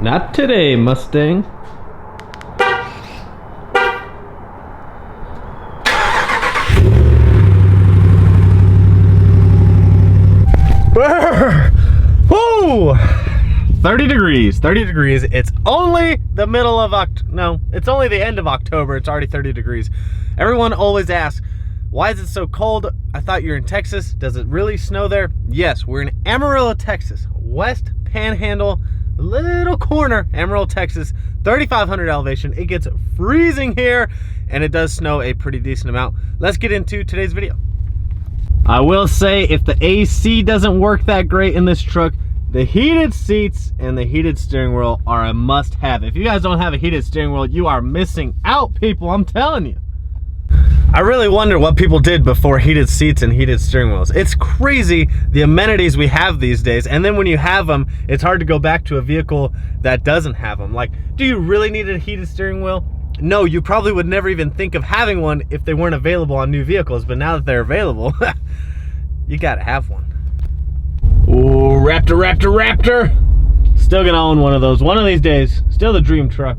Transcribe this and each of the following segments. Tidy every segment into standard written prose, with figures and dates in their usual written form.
Not today, Mustang. Woo! 30 degrees. It's only the middle of it's only the end of October. It's already 30 degrees. Everyone always asks, why is it so cold? I thought you're in Texas. Does it really snow there? Yes, we're in Amarillo, Texas. West Panhandle, little corner, Amarillo, Texas, 3,500 elevation. It gets freezing here, and it does snow a pretty decent amount. Let's get into today's video. I will say, if the AC doesn't work that great in this truck, the heated seats and the heated steering wheel are a must-have. If you guys don't have a heated steering wheel, you are missing out, people, I'm telling you. I really wonder what people did before heated seats and heated steering wheels. It's crazy the amenities we have these days, and then when you have them, it's hard to go back to a vehicle that doesn't have them. Like, do you really need a heated steering wheel? No, you probably would never even think of having one if they weren't available on new vehicles, but now that they're available, you gotta have one. Ooh, Raptor. Still gonna own one of those one of these days. Still the dream truck.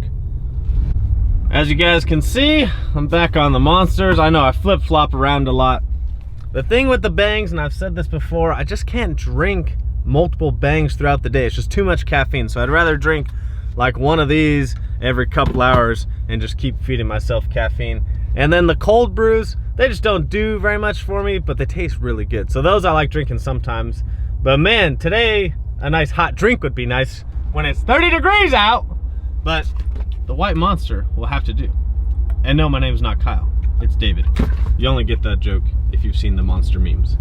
As you guys can see, I'm back on the monsters. I know I flip-flop around a lot. The thing with the bangs, and I've said this before, I just can't drink multiple bangs throughout the day. It's just too much caffeine. So I'd rather drink like one of these every couple hours and just keep feeding myself caffeine. And then the cold brews, they just don't do very much for me, but they taste really good. So those I like drinking sometimes. But man, today a nice hot drink would be nice when it's 30 degrees out. But the white monster will have to do. And no, my name's not Kyle, it's David. You only get that joke if you've seen the monster memes.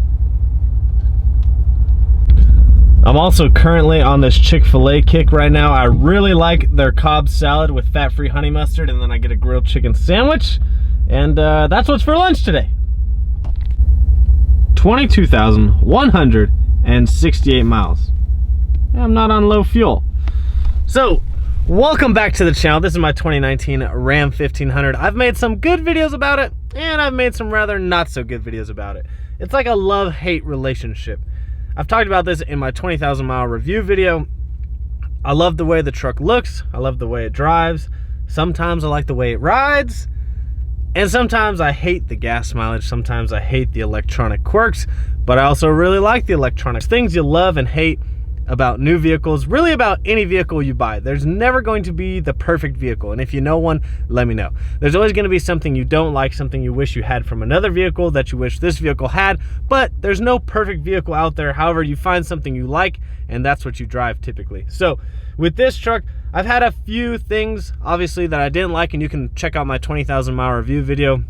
I'm also currently on this Chick-fil-A kick right now. I really like their Cobb salad with fat-free honey mustard, and then I get a grilled chicken sandwich. And that's what's for lunch today. 22,168 miles. Yeah, I'm not on low fuel. So, welcome back to the channel. This is my 2019 Ram 1500. I've made some good videos about it, and I've made some rather not so good videos about it. It's like a love-hate relationship. I've talked about this in my 20,000 mile review video. I love the way the truck looks. I love the way it drives. Sometimes I like the way it rides. And sometimes I hate the gas mileage. Sometimes I hate the electronic quirks. But I also really like the electronics. Things you love and hate about new vehicles, really about any vehicle you buy. There's never going to be the perfect vehicle, and if you know one, let me know. There's always going to be something you don't like, something you wish you had from another vehicle that you wish this vehicle had, but there's no perfect vehicle out there. However, you find something you like, and that's what you drive typically. So with this truck, I've had a few things obviously that I didn't like, and you can check out my 20,000 mile review video.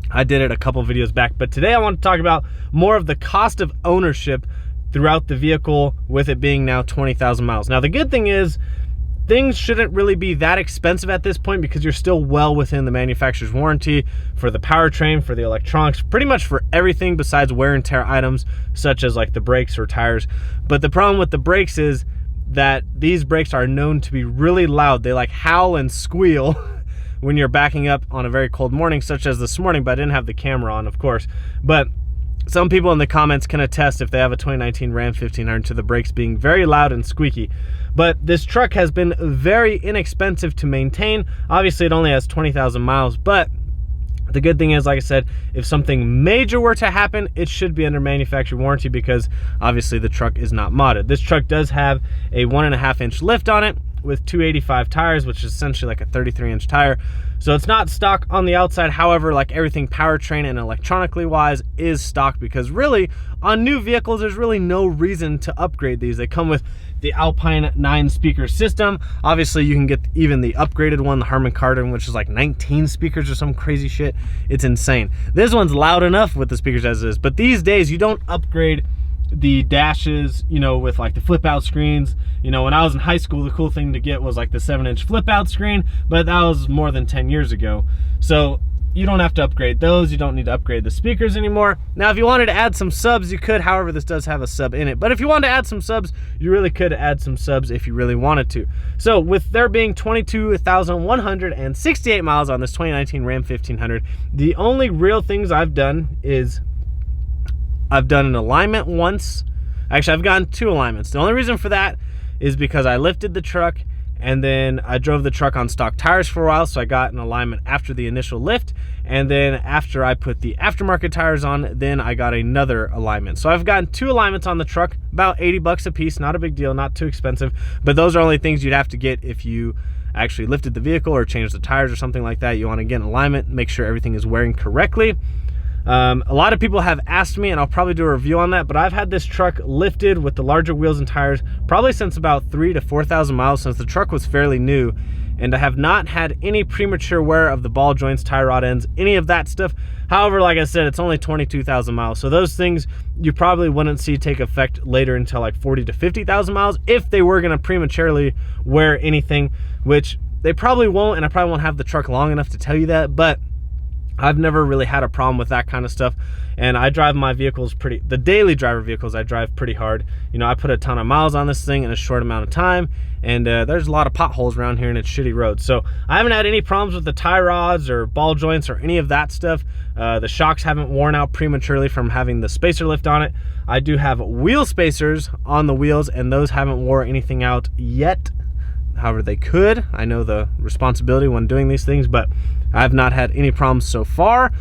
I did it a couple videos back, but today I want to talk about more of the cost of ownership throughout the vehicle, with it being now 20,000 miles. Now, the good thing is things shouldn't really be that expensive at this point because you're still well within the manufacturer's warranty for the powertrain, for the electronics, pretty much for everything besides wear and tear items such as like the brakes or tires. But the problem with the brakes is that these brakes are known to be really loud. They like howl and squeal when you're backing up on a very cold morning, such as this morning, but I didn't have the camera on, of course. But some people in the comments can attest, if they have a 2019 Ram 1500, to the brakes being very loud and squeaky. But this truck has been very inexpensive to maintain. Obviously, it only has 20,000 miles, but the good thing is, like I said, if something major were to happen, it should be under manufacturer warranty because obviously the truck is not modded. This truck does have a 1.5-inch lift on it with 285 tires, which is essentially like a 33-inch tire. So it's not stock on the outside. However, like everything powertrain and electronically wise is stock, because really on new vehicles, there's really no reason to upgrade these. They come with the Alpine 9-speaker system. Obviously, you can get even the upgraded one, the Harman Kardon, which is like 19 speakers or some crazy shit. It's insane. This one's loud enough with the speakers as is, but these days you don't upgrade the dashes, you know, with like the flip out screens. You know, when I was in high school, the cool thing to get was like the 7-inch flip out screen, but that was more than 10 years ago. So you don't have to upgrade those. You don't need to upgrade the speakers anymore. Now, if you wanted to add some subs, you could. However, this does have a sub in it. But if you wanted to add some subs, you really could add some subs if you really wanted to. So with there being 22,168 miles on this 2019 Ram 1500, the only real things I've done is I've done an alignment once. Actually, I've gotten 2 alignments. The only reason for that is because I lifted the truck and then I drove the truck on stock tires for a while, so I got an alignment after the initial lift, and then after I put the aftermarket tires on, then I got another alignment. So I've gotten 2 alignments on the truck, about 80 bucks a piece, not a big deal, not too expensive, but those are only things you'd have to get if you actually lifted the vehicle or changed the tires or something like that. You want to get an alignment, make sure everything is wearing correctly. A lot of people have asked me, and I'll probably do a review on that, but I've had this truck lifted with the larger wheels and tires probably since about 3,000 to 4,000 miles, since the truck was fairly new, and I have not had any premature wear of the ball joints, tie rod ends, any of that stuff. However, like I said, it's only 22,000 miles, so those things you probably wouldn't see take effect later until like 40 to 50,000 miles if they were going to prematurely wear anything, which they probably won't, and I probably won't have the truck long enough to tell you that, but I've never really had a problem with that kind of stuff. And I drive my vehicles the daily driver vehicles, I drive pretty hard. You know, I put a ton of miles on this thing in a short amount of time, and there's a lot of potholes around here and it's shitty roads. So I haven't had any problems with the tie rods or ball joints or any of that stuff. The shocks haven't worn out prematurely from having the spacer lift on it. I do have wheel spacers on the wheels, and those haven't wore anything out yet. However, they could. I know the responsibility when doing these things, but I've not had any problems so far.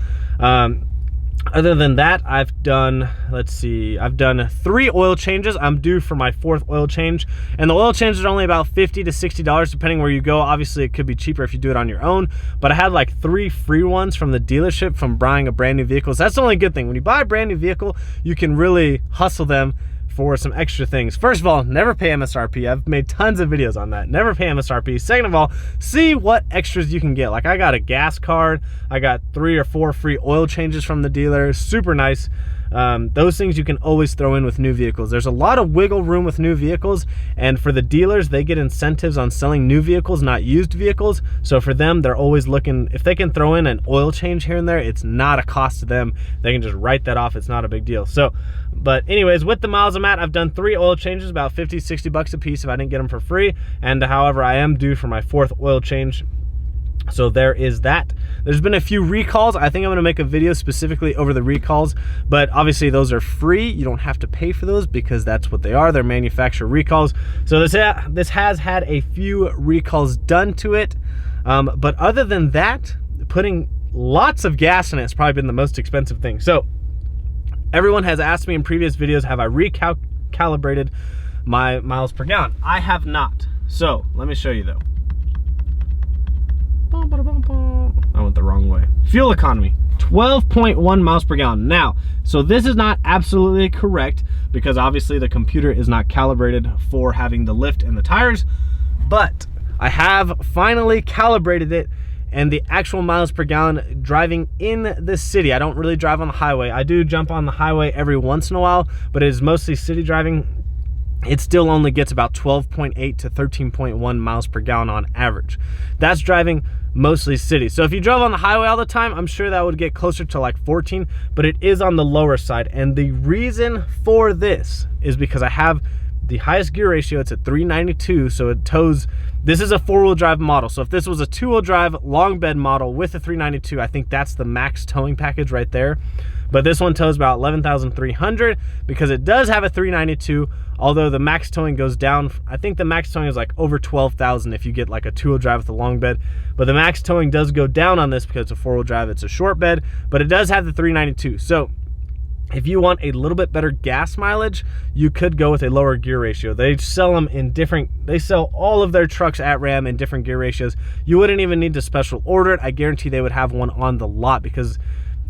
Other than that, I've done, let's see, I've done 3 oil changes. I'm due for my 4th oil change, and the oil changes are only about $50 to $60 depending where you go. Obviously, it could be cheaper if you do it on your own, but I had like 3 free ones from the dealership from buying a brand new vehicle. So that's the only good thing. When you buy a brand new vehicle, you can really hustle them for some extra things. First of all, never pay MSRP. I've made tons of videos on that. Never pay MSRP. Second of all, see what extras you can get. Like, I got a gas card. I got 3 or 4 free oil changes from the dealer. Super nice. Those things you can always throw in with new vehicles. There's a lot of wiggle room with new vehicles, and for the dealers, they get incentives on selling new vehicles, not used vehicles. So for them, they're always looking, if they can throw in an oil change here and there, it's not a cost to them. They can just write that off. It's not a big deal. So, but anyways, with the miles I'm at, I've done 3 oil changes, about 50, 60 bucks a piece if I didn't get them for free. And however, I am due for my 4th oil change. So there is that. There's been a few recalls. I think I'm going to make a video specifically over the recalls, but obviously those are free. You don't have to pay for those because that's what they are. They're manufacturer recalls. So this has had a few recalls done to it. But other than that, putting lots of gas in it has probably been the most expensive thing. So everyone has asked me in previous videos, have I recalibrated my miles per gallon? I have not. So let me show you though. I went the wrong way. Fuel economy, 12.1 miles per gallon. Now, so this is not absolutely correct because obviously the computer is not calibrated for having the lift and the tires, but I have finally calibrated it, and the actual miles per gallon driving in the city. I don't really drive on the highway. I do jump on the highway every once in a while, but it is mostly city driving. It still only gets about 12.8 to 13.1 miles per gallon on average. That's driving mostly city. So if you drove on the highway all the time, I'm sure that would get closer to like 14, but it is on the lower side. And the reason for this is because I have the highest gear ratio. It's at 392, so it tows. This is a 4-wheel drive model. So if this was a 2-wheel drive long bed model with a 392, I think that's the max towing package right there. But this one tows about 11,300 because it does have a 392, although the max towing goes down. I think the max towing is like over 12,000 if you get like a 2-wheel drive with a long bed. But the max towing does go down on this because it's a 4-wheel drive. It's a short bed, but it does have the 392. So if you want a little bit better gas mileage, you could go with a lower gear ratio. They sell them in they sell all of their trucks at Ram in different gear ratios. You wouldn't even need to special order it. I guarantee they would have one on the lot because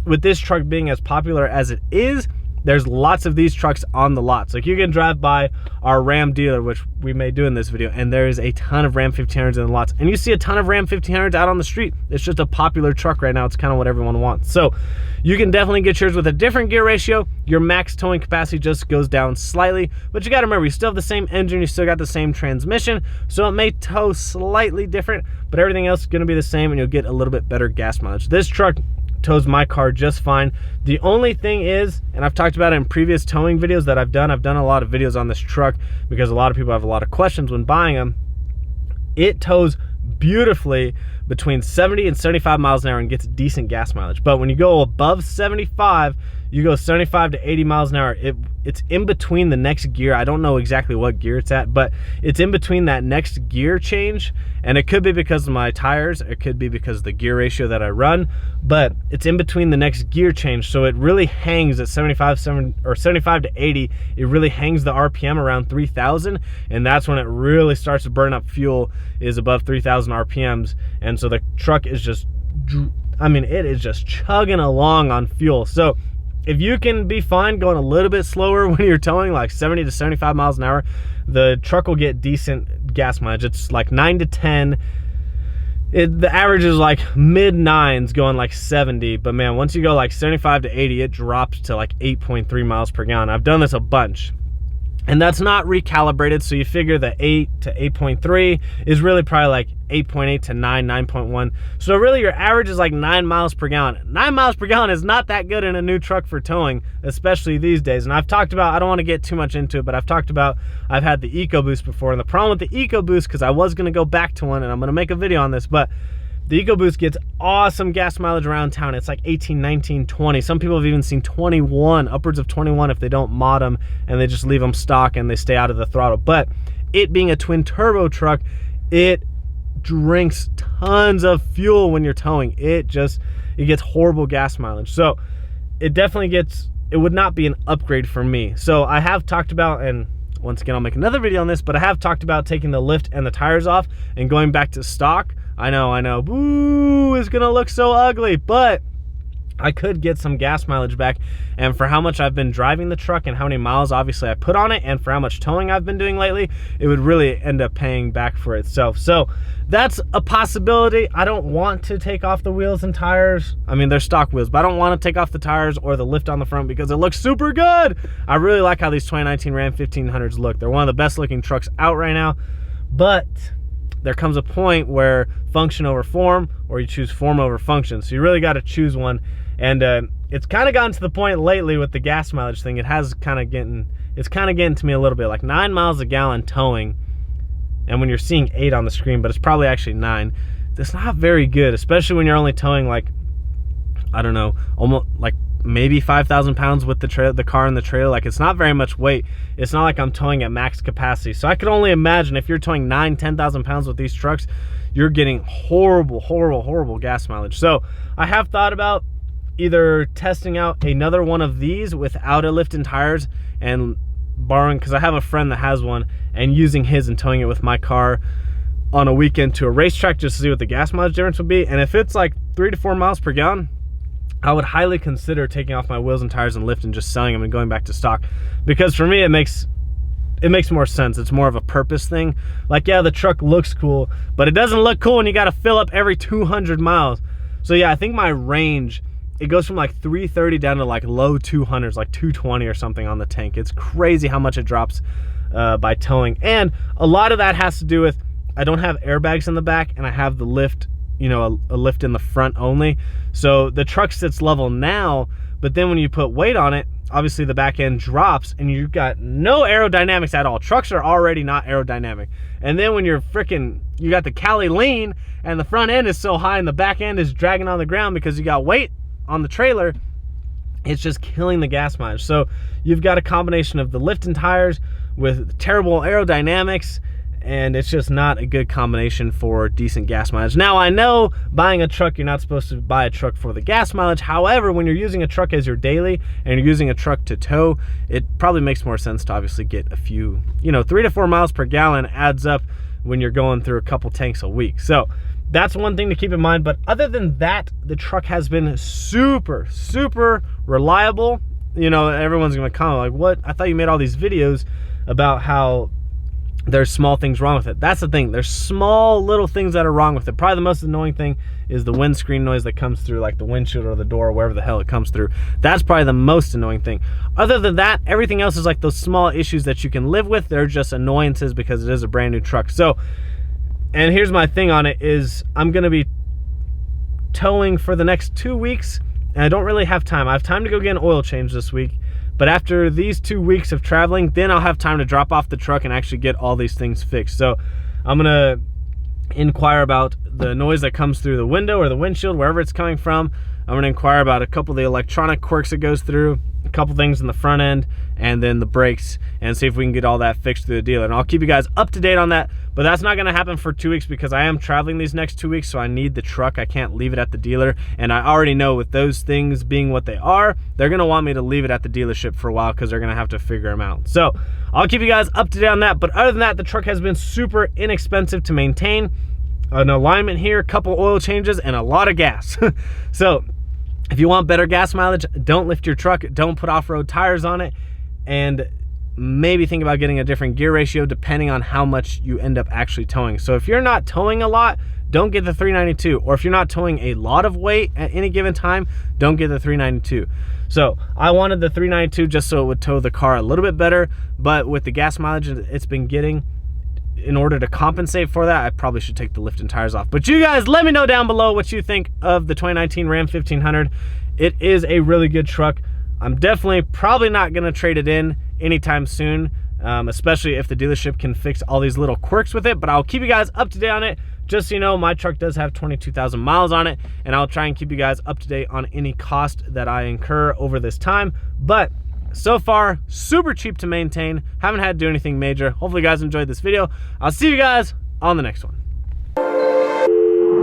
with this truck being as popular as it is, there's lots of these trucks on the lots. Like, you can drive by our Ram dealer, which we may do in this video, and there is a ton of Ram 1500s in the lots. And you see a ton of Ram 1500s out on the street. It's just a popular truck right now. It's kind of what everyone wants. So you can definitely get yours with a different gear ratio. Your max towing capacity just goes down slightly, but you got to remember, you still have the same engine, you still got the same transmission, so it may tow slightly different, but everything else is going to be the same, and you'll get a little bit better gas mileage. This truck tows my car just fine. The only thing is, and I've talked about it in previous towing videos that I've done a lot of videos on this truck because a lot of people have a lot of questions when buying them. It tows beautifully, between 70 and 75 miles an hour and gets decent gas mileage. But when you go above 75, you go 75 to 80 miles an hour. It's in between the next gear. I don't know exactly what gear it's at, but it's in between that next gear change. And it could be because of my tires. It could be because of the gear ratio that I run, but it's in between the next gear change. So it really hangs at 75 to 80. It really hangs the RPM around 3,000. And that's when it really starts to burn up fuel, is above 3,000 RPMs. And so the truck is just, I mean, it is just chugging along on fuel. So if you can be fine going a little bit slower when you're towing, like 70 to 75 miles an hour, the truck will get decent gas mileage. It's like 9 to 10. The average is like mid 9s going like 70, but man, once you go like 75 to 80, it drops to like 8.3 miles per gallon. I've done this a bunch. And that's not recalibrated, so you figure the 8 to 8.3 is really probably like 8.8 to 9, 9.1. So really your average is like 9 miles per gallon. 9 miles per gallon is not that good in a new truck for towing, especially these days. And I've talked about, I don't want to get too much into it, but I've talked about, I've had the EcoBoost before. And the problem with the EcoBoost, because I was going to go back to one and I'm going to make a video on this, but the EcoBoost gets awesome gas mileage around town. It's like 18, 19, 20. Some people have even seen 21, upwards of 21 if they don't mod them and they just leave them stock and they stay out of the throttle. But it being a twin turbo truck, it drinks tons of fuel when you're towing. It gets horrible gas mileage. So it definitely gets, it would not be an upgrade for me. So I have talked about, and once again, I'll make another video on this, but I have talked about taking the lift and the tires off and going back to stock. I know, boo, it's gonna look so ugly, but I could get some gas mileage back. And for how much I've been driving the truck and how many miles obviously I put on it, and for how much towing I've been doing lately, it would really end up paying back for itself. So that's a possibility. I don't want to take off the wheels and tires. I mean, they're stock wheels, but I don't want to take off the tires or the lift on the front because it looks super good. I really like how these 2019 Ram 1500s look. They're one of the best looking trucks out right now, but there comes a point where function over form, or you choose form over function. So you really got to choose one. And it's kind of gotten to the point lately with the gas mileage thing. It's kind of getting to me a little bit, like 9 miles a gallon towing. And when you're seeing 8 on the screen, but it's probably actually 9. That's not very good, especially when you're only towing like, I don't know, almost like maybe 5,000 pounds with the car and the trailer. Like, it's not very much weight. It's not like I'm towing at max capacity. So I could only imagine if you're towing 10,000 pounds with these trucks, you're getting horrible gas mileage. So I have thought about either testing out another one of these without a lift and tires and borrowing, because I have a friend that has one, and using his and towing it with my car on a weekend to a racetrack just to see what the gas mileage difference would be. And if it's like 3 to 4 miles per gallon, I would highly consider taking off my wheels and tires and lift and just selling them and going back to stock. Because for me, it makes more sense. It's more of a purpose thing. Like, yeah, the truck looks cool, but it doesn't look cool when you got to fill up every 200 miles. So yeah, I think my range, it goes from like 330 down to like low 200s, like 220 or something on the tank. It's crazy how much it drops by towing. And a lot of that has to do with, I don't have airbags in the back and I have the lift, you know, a lift in the front only. So the truck sits level now, but then when you put weight on it, obviously the back end drops and you've got no aerodynamics at all. Trucks are already not aerodynamic. And then when you're you got the Cali lean and the front end is so high and the back end is dragging on the ground because you got weight on the trailer, it's just killing the gas mileage. So you've got a combination of the lift and tires with terrible aerodynamics, and it's just not a good combination for decent gas mileage. Now, I know buying a truck, you're not supposed to buy a truck for the gas mileage. However, when you're using a truck as your daily and you're using a truck to tow, it probably makes more sense to obviously get a few, 3 to 4 miles per gallon adds up when you're going through a couple tanks a week. So that's one thing to keep in mind. But other than that, the truck has been super reliable. Everyone's gonna comment like, what? I thought you made all these videos about how there's small things wrong with it. That's the thing. There's small little things that are wrong with it. Probably the most annoying thing is the windscreen noise that comes through, like the windshield or the door, or wherever the hell it comes through. That's probably the most annoying thing. Other than that, everything else is like those small issues that you can live with. They're just annoyances because it is a brand new truck. So, and here's my thing on it is I'm gonna be towing for the next 2 weeks, and I don't really have time. I have time to go get an oil change this week. But after these 2 weeks of traveling, then I'll have time to drop off the truck and actually get all these things fixed. So I'm gonna inquire about the noise that comes through the window or the windshield, wherever it's coming from. I'm gonna inquire about a couple of the electronic quirks it goes through, a couple things in the front end, and then the brakes, and see if we can get all that fixed through the dealer. And I'll keep you guys up to date on that, but that's not gonna happen for 2 weeks because I am traveling these next 2 weeks, so I need the truck. I can't leave it at the dealer, and I already know with those things being what they are, they're gonna want me to leave it at the dealership for a while because they're gonna have to figure them out. So I'll keep you guys up to date on that, but other than that, the truck has been super inexpensive to maintain. An alignment here, a couple oil changes, and a lot of gas. So if you want better gas mileage, don't lift your truck, don't put off-road tires on it, and maybe think about getting a different gear ratio depending on how much you end up actually towing. So if you're not towing a lot, don't get the 392, or if you're not towing a lot of weight at any given time, don't get the 392. So I wanted the 392 just so it would tow the car a little bit better, but with the gas mileage it's been getting, in order to compensate for that, I probably should take the lift and tires off. But you guys, let me know down below what you think of the 2019 Ram 1500. It is a really good truck. I'm definitely probably not gonna trade it in anytime soon, especially if the dealership can fix all these little quirks with it, but I'll keep you guys up to date on it. Just so you know, my truck does have 22,000 miles on it, and I'll try and keep you guys up to date on any cost that I incur over this time. But so far, super cheap to maintain. Haven't had to do anything major. Hopefully you guys enjoyed this video. I'll see you guys on the next one.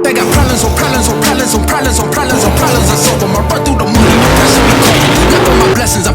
They got problems on problems on problems on problems on problems on problems. I solve them. I run through the money. That should be cool. Got all my blessings. I